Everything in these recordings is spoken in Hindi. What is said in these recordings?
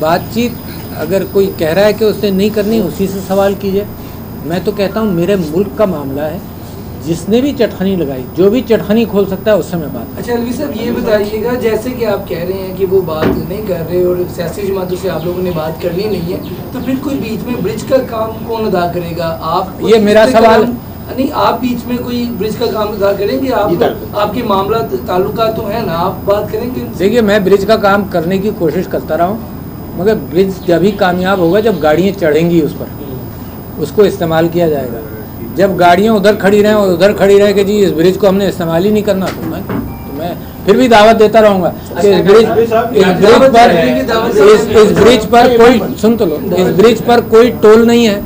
बातचीत अगर कोई कह रहा है कि उसने नहीं करनी, उसी से सवाल कीजिए। मैं तो कहता हूँ मेरे मुल्क का मामला है, जिसने भी चटखानी लगाई, जो भी चटखानी खोल सकता है उससे मैं बात। अच्छा अलवी साहब ये बताइएगा, जैसे कि आप कह रहे हैं कि वो बात नहीं कर रहे और सियासी जमातों से आप लोगों ने बात करनी नहीं है, तो फिर कोई बीच में ब्रिज का काम कौन अदा करेगा? आप, ये मेरा सवाल नहीं, आप बीच में कोई ब्रिज का काम अदा करेंगे? आप आपके मामला ताल्लुका तो है ना, आप बात करेंगे? देखिए, मैं ब्रिज का काम करने की कोशिश करता रहा हूँ, मगर ब्रिज जब कामयाब होगा जब गाड़ियाँ चढ़ेंगी उस पर, उसको इस्तेमाल किया जाएगा। जब गाड़ियाँ उधर खड़ी रहें और उधर खड़ी रहे कि जी इस ब्रिज को हमने इस्तेमाल ही नहीं करना, तो मैं फिर भी दावत देता रहूँगा कि इस ब्रिज पर कोई, सुन तो लो, इस ब्रिज पर कोई टोल नहीं है।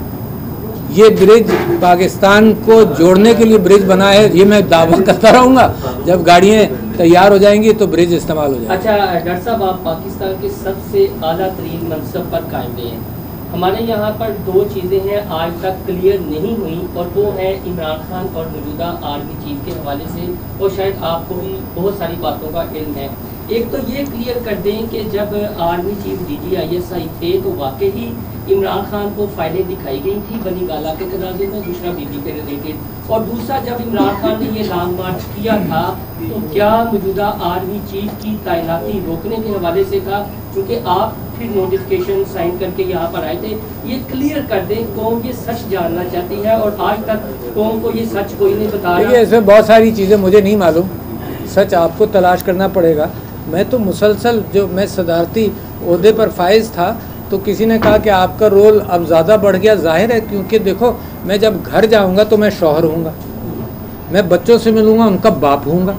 ये ब्रिज पाकिस्तान को जोड़ने के लिए ब्रिज बना है, ये मैं दावा करता रहूँगा। जब गाड़ियाँ तैयार हो जाएंगी तो ब्रिज इस्तेमाल हो जाएगा। अच्छा डॉक्टर साहब, आप पाकिस्तान के सबसे आला तरीन मनसब पर कायम रहे हैं। हमारे यहाँ पर दो चीज़ें हैं आज तक क्लियर नहीं हुई, और वो है इमरान खान और मौजूदा आर्मी चीफ के हवाले से, और शायद आपको भी बहुत सारी बातों का इल्म है। एक तो ये क्लियर कर दें कि जब आर्मी चीफ DGISI थे तो वाकई इमरान खान को फाइलें दिखाई गई थी बनी गाला के तनाज़े में, दूसरा बीबी के रिलेटेड, और दूसरा जब इमरान खान ने ये लॉन्ग मार्च किया था तो क्या मौजूदा आर्मी चीफ की तैनाती रोकने के हवाले से था? क्योंकि आप फिर नोटिफिकेशन साइन करके यहाँ पर आए थे। ये क्लियर कर दें, कौम ये सच जानना चाहती है और आज तक कौम को ये सच कोई नहीं बता रहा। देखिए, इसमें बहुत सारी चीज़ें मुझे नहीं मालूम, सच आपको तलाश करना पड़ेगा। मैं तो मुसलसल, जो मैं सदारती ओहदे पर फाइज था, तो किसी ने कहा कि आपका रोल अब ज़्यादा बढ़ गया। जाहिर है, क्योंकि देखो, मैं जब घर जाऊंगा तो मैं शौहर हूँगा, मैं बच्चों से मिलूँगा, उनका बाप हूँगा,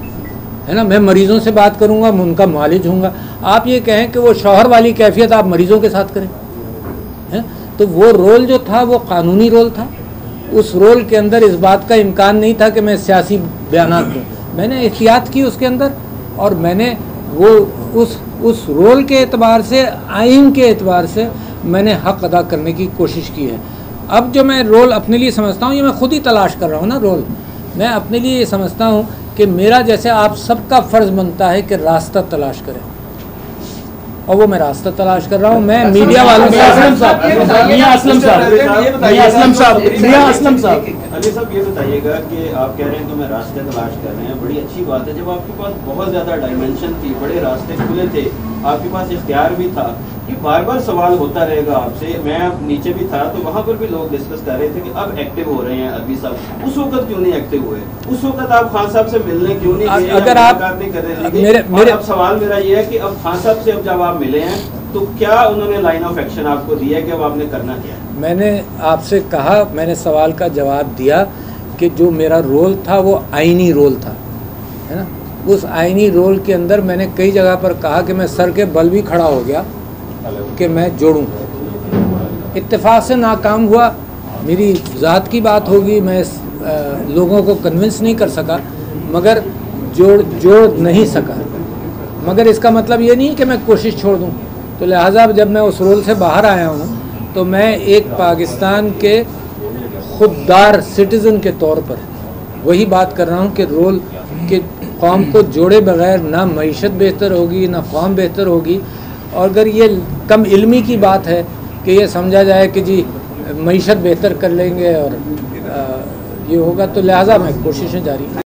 है ना, मैं मरीज़ों से बात करूँगा, मैं उनका मालिज हूँगा। आप ये कहें कि वो शौहर वाली कैफियत आप मरीज़ों के साथ करें, हैं? तो वो रोल जो था वो कानूनी रोल था। उस रोल के अंदर इस बात का इम्कान नहीं था कि मैं सियासी बयानात दूँ। मैंने एहतियात की उसके अंदर, और मैंने वो उस रोल के एतबार से, आइन के एतबार से मैंने हक़ अदा करने की कोशिश की है। अब जो मैं रोल अपने लिए समझता हूँ, ये मैं खुद ही तलाश कर रहा हूँ ना रोल। मैं अपने लिए ये समझता हूँ कि मेरा, जैसे आप सबका फ़र्ज़ बनता है कि रास्ता तलाश करें, और वो मैं रास्ता तलाश कर रहा हूँ। मैं मीडिया वालों से, अली साहब ये बताइएगा कि आप कह रहे हैं तो मैं रास्ते तलाश कर रहे हैं, बड़ी अच्छी बात है। जब आपके पास बहुत ज़्यादा डायमेंशन थी, बड़े रास्ते खुले थे, आपके पास इख्तियार भी था, ये बार बार सवाल होता रहेगा आपसे। मैं अब नीचे भी था तो वहाँ पर भी लोग डिस्कस कर रहे थे कि अब एक्टिव हो रहे हैं अलवी साहब, उस वक्त क्यों नहीं एक्टिव हुए? उस वक्त आप खान साहब से मिलने क्यों नहीं गए? अगर आप नहीं कर रहे, अब सवाल मेरा ये है कि अब खान साहब से अब जब आप मिले हैं तो क्या उन्होंने लाइन ऑफ एक्शन आपको दिया कि अब आपने करना क्या है? मैंने आपसे कहा, मैंने सवाल का जवाब दिया कि जो मेरा रोल था वो आइनी रोल था, है ना। उस आइनी रोल के अंदर मैंने कई जगह पर कहा कि मैं सर के बल भी खड़ा हो गया कि मैं जोड़ूं। इत्तेफाक से नाकाम हुआ, मेरी ज़ात की बात होगी, मैं लोगों को कन्विंस नहीं कर सका, मगर जोड़ नहीं सका। मगर इसका मतलब ये नहीं कि मैं कोशिश छोड़ दूं। तो लिहाजा जब मैं उस रोल से बाहर आया हूं तो मैं एक पाकिस्तान के खुददार सिटीज़न के तौर पर वही बात कर रहा हूं कि रोल के कौम को जोड़े बगैर ना मईशत बेहतर होगी, ना कौम बेहतर होगी। और अगर ये कम इल्मी की बात है कि ये समझा जाए कि जी मईशत बेहतर कर लेंगे और ये होगा, तो लिहाजा मैं कोशिशें जारी